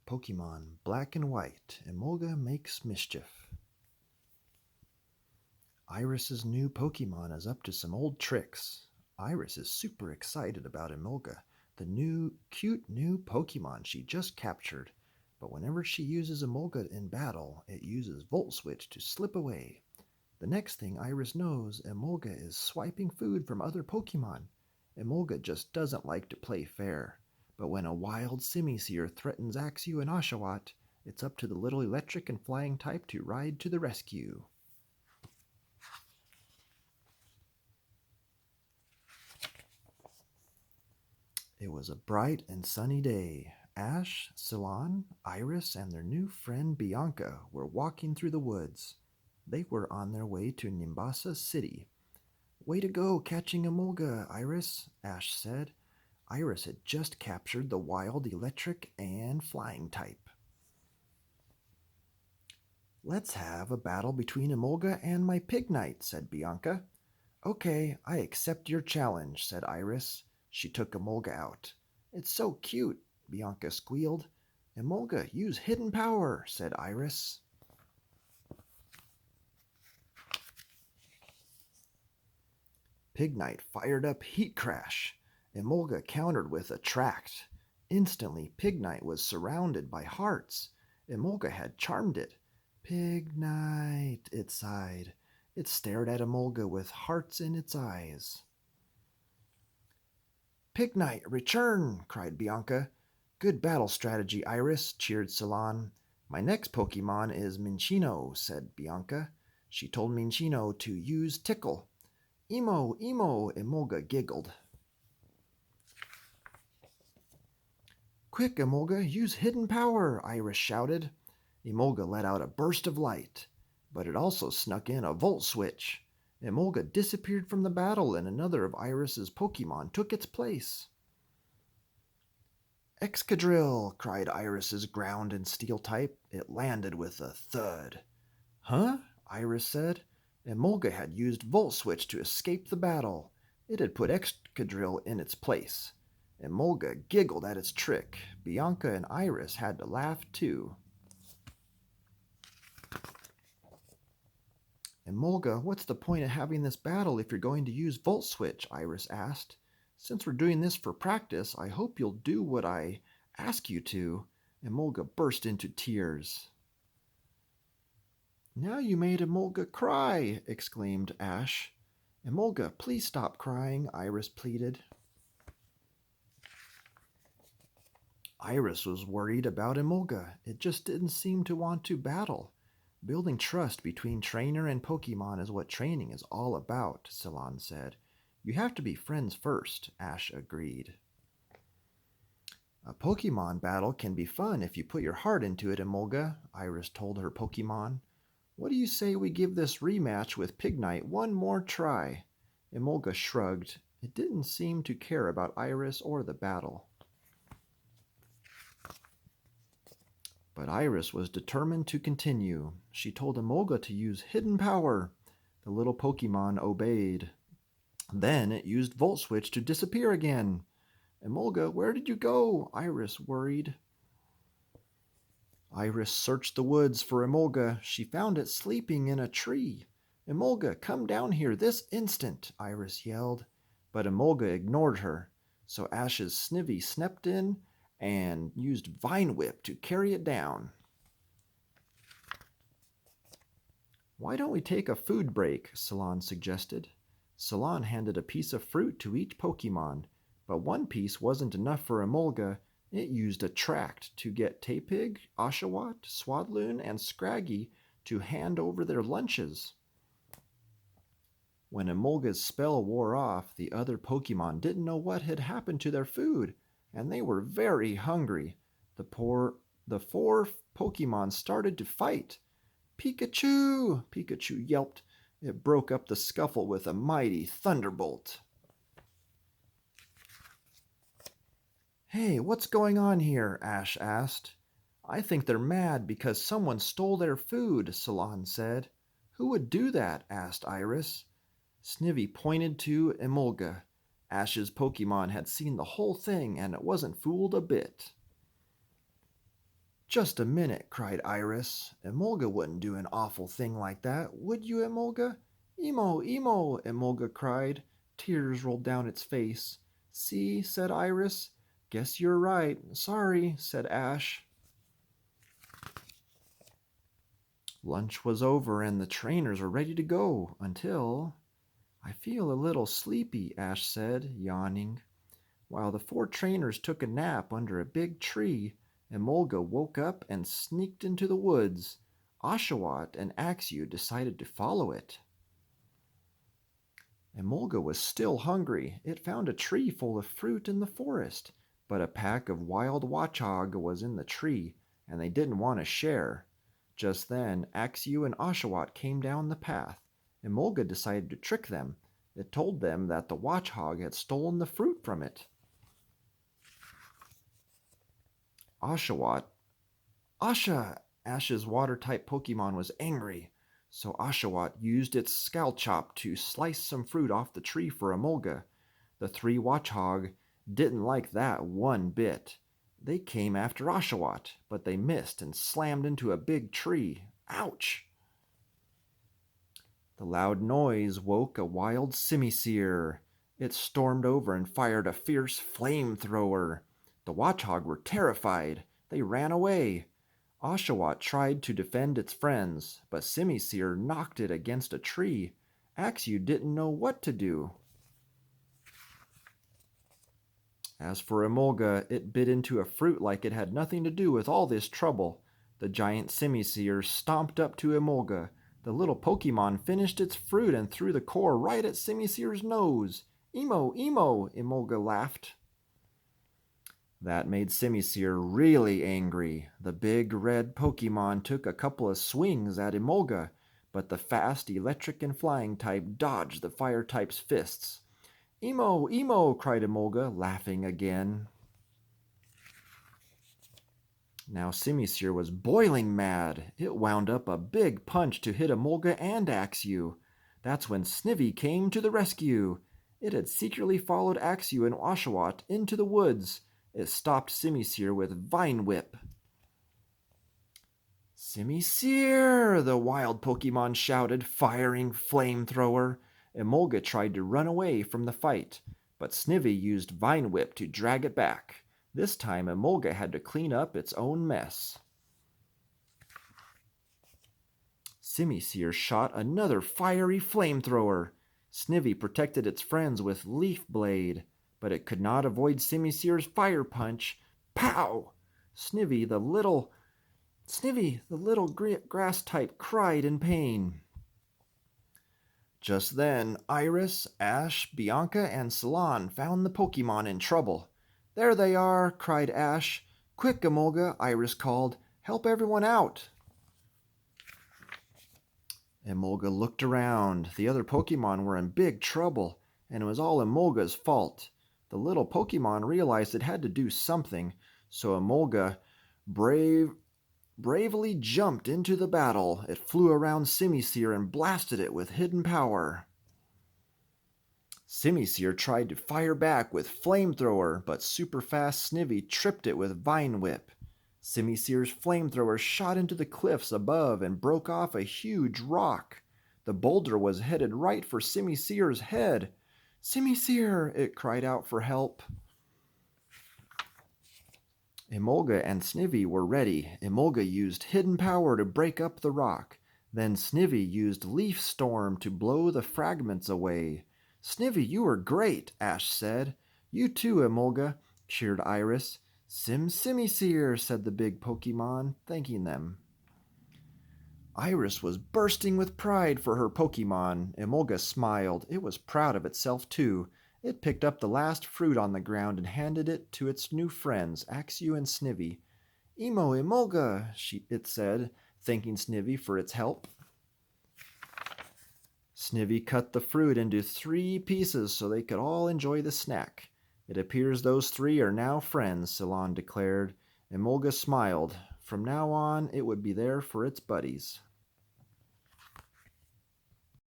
Pokemon Black and White, Emolga Makes Mischief. Iris's new Pokemon is up to some old tricks. Iris is super excited about Emolga, the cute new Pokemon she just captured. But whenever she uses Emolga in battle, it uses Volt Switch to slip away. The next thing Iris knows, Emolga is swiping food from other Pokemon. Emolga just doesn't like to play fair. But when a wild Simisear threatens Axew and Oshawott, it's up to the little electric and flying type to ride to the rescue. It was a bright and sunny day. Ash, Ceylon, Iris, and their new friend Bianca were walking through the woods. They were on their way to Nimbasa City. "Way to go catching Emolga, Iris," Ash said. Iris had just captured the wild electric and flying type. "Let's have a battle between Emolga and my Pignite," said Bianca. "Okay, I accept your challenge," said Iris. She took Emolga out. "It's so cute," Bianca squealed. "Emolga, use hidden power," said Iris. Pignite fired up Heat Crash. Emolga countered with Attract. Instantly, Pignite was surrounded by hearts. Emolga had charmed it. "Pignite," it sighed. It stared at Emolga with hearts in its eyes. "Pignite, return!" cried Bianca. "Good battle strategy, Iris," cheered Ceylon. "My next Pokemon is Minccino," said Bianca. She told Minccino to use Tickle. "Emo, Emo," Emolga giggled. "Quick, Emolga, use hidden power," Iris shouted. Emolga let out a burst of light, but it also snuck in a Volt Switch. Emolga disappeared from the battle and another of Iris's Pokemon took its place. "Excadrill!" cried Iris's ground and steel type. It landed with a thud. "Huh?" Iris said. Emolga had used Volt Switch to escape the battle. It had put Excadrill in its place. Emolga giggled at its trick. Bianca and Iris had to laugh too. "Emolga, what's the point of having this battle if you're going to use Volt Switch?" Iris asked. "Since we're doing this for practice, I hope you'll do what I ask you to." Emolga burst into tears. "Now you made Emolga cry!" exclaimed Ash. "Emolga, please stop crying," Iris pleaded. Iris was worried about Emolga. It just didn't seem to want to battle. "Building trust between trainer and Pokemon is what training is all about," Ceylon said. "You have to be friends first," Ash agreed. "A Pokemon battle can be fun if you put your heart into it, Emolga," Iris told her Pokemon. "What do you say we give this rematch with Pignite one more try?" Emolga shrugged. It didn't seem to care about Iris or the battle. But Iris was determined to continue. She told Emolga to use hidden power. The little Pokemon obeyed. Then it used Volt Switch to disappear again. "Emolga, where did you go?" Iris worried. Iris searched the woods for Emolga. She found it sleeping in a tree. "Emolga, come down here this instant," Iris yelled. But Emolga ignored her. So Ash's Snivy stepped in and used Vine Whip to carry it down. "Why don't we take a food break?" Ceylon suggested. Ceylon handed a piece of fruit to each Pokemon, but one piece wasn't enough for Emolga. It used Attract to get Tapig, Oshawott, Swadloon, and Scraggy to hand over their lunches. When Emolga's spell wore off, the other Pokemon didn't know what had happened to their food, and they were very hungry. The four Pokemon started to fight. "Pikachu!" Pikachu yelped. It broke up the scuffle with a mighty thunderbolt. "Hey, what's going on here?" Ash asked. "I think they're mad because someone stole their food," Ceylon said. "Who would do that?" asked Iris. Snivy pointed to Emolga. Ash's Pokemon had seen the whole thing, and it wasn't fooled a bit. Just a minute, cried Iris. Emolga wouldn't do an awful thing like that, would you, Emolga? Emo, Emolga cried. Tears rolled down its face. See, said Iris. Guess you're right. Sorry, said Ash. Lunch was over and the trainers were ready to go until... I feel a little sleepy, Ash said, yawning. While the 4 trainers took a nap under a big tree, Emolga woke up and sneaked into the woods. Oshawott and Axew decided to follow it. Emolga was still hungry. It found a tree full of fruit in the forest, but a pack of wild watchog was in the tree, and they didn't want to share. Just then, Axew and Oshawott came down the path. Emolga decided to trick them. It told them that the watchog had stolen the fruit from it. Oshawott. Ash's water-type Pokemon was angry, so Oshawott used its Scalchop to slice some fruit off the tree for Emolga. The 3 watchog didn't like that one bit. They came after Oshawott, but they missed and slammed into a big tree. Ouch! The loud noise woke a wild Simisear. It stormed over and fired a fierce flamethrower. The watchog were terrified. They ran away. Oshawott tried to defend its friends, but Simisear knocked it against a tree. Axew didn't know what to do. As for Emolga, it bit into a fruit like it had nothing to do with all this trouble. The giant Simisear stomped up to Emolga. The little Pokemon finished its fruit and threw the core right at Simisear's nose. Emo, Emolga laughed. That made Simisear really angry. The big red Pokemon took a couple of swings at Emolga, but the fast electric and flying type dodged the fire type's fists. Emo, cried Emolga, laughing again. Now Simisear was boiling mad. It wound up a big punch to hit Emolga and Axew. That's when Snivy came to the rescue. It had secretly followed Axew and Oshawott into the woods. It stopped Simisear with Vine Whip. Simisear! The wild Pokemon shouted, firing Flamethrower. Emolga tried to run away from the fight, but Snivy used Vine Whip to drag it back. This time Emolga had to clean up its own mess. Simisear shot another fiery Flamethrower. Snivy protected its friends with Leaf Blade, but it could not avoid Simisear's fire punch. Pow! Snivy, the little grass type, cried in pain. Just then, Iris, Ash, Bianca, and Salon found the Pokemon in trouble. There they are, cried Ash. Quick, Emolga, Iris called. Help everyone out. Emolga looked around. The other Pokemon were in big trouble, and it was all Emolga's fault. The little Pokemon realized it had to do something, so Emolga bravely jumped into the battle. It flew around Simisear and blasted it with hidden power. Simisear tried to fire back with Flamethrower, but super-fast Snivy tripped it with Vine Whip. Simisear's Flamethrower shot into the cliffs above and broke off a huge rock. The boulder was headed right for Simisear's head. Simisear! It cried out for help. Emolga and Snivy were ready. Emolga used hidden power to break up the rock. Then Snivy used Leaf Storm to blow the fragments away. Snivy, you were great, Ash said. You too, Emolga, cheered Iris. Simisear, said the big Pokemon, thanking them. Iris was bursting with pride for her Pokemon. Emolga smiled. It was proud of itself too. It picked up the last fruit on the ground and handed it to its new friends, Axew and Snivy. Emolga, it said, thanking Snivy for its help. Snivy cut the fruit into 3 pieces so they could all enjoy the snack. It appears those 3 are now friends, Salon declared. Emolga smiled. From now on, it would be there for its buddies.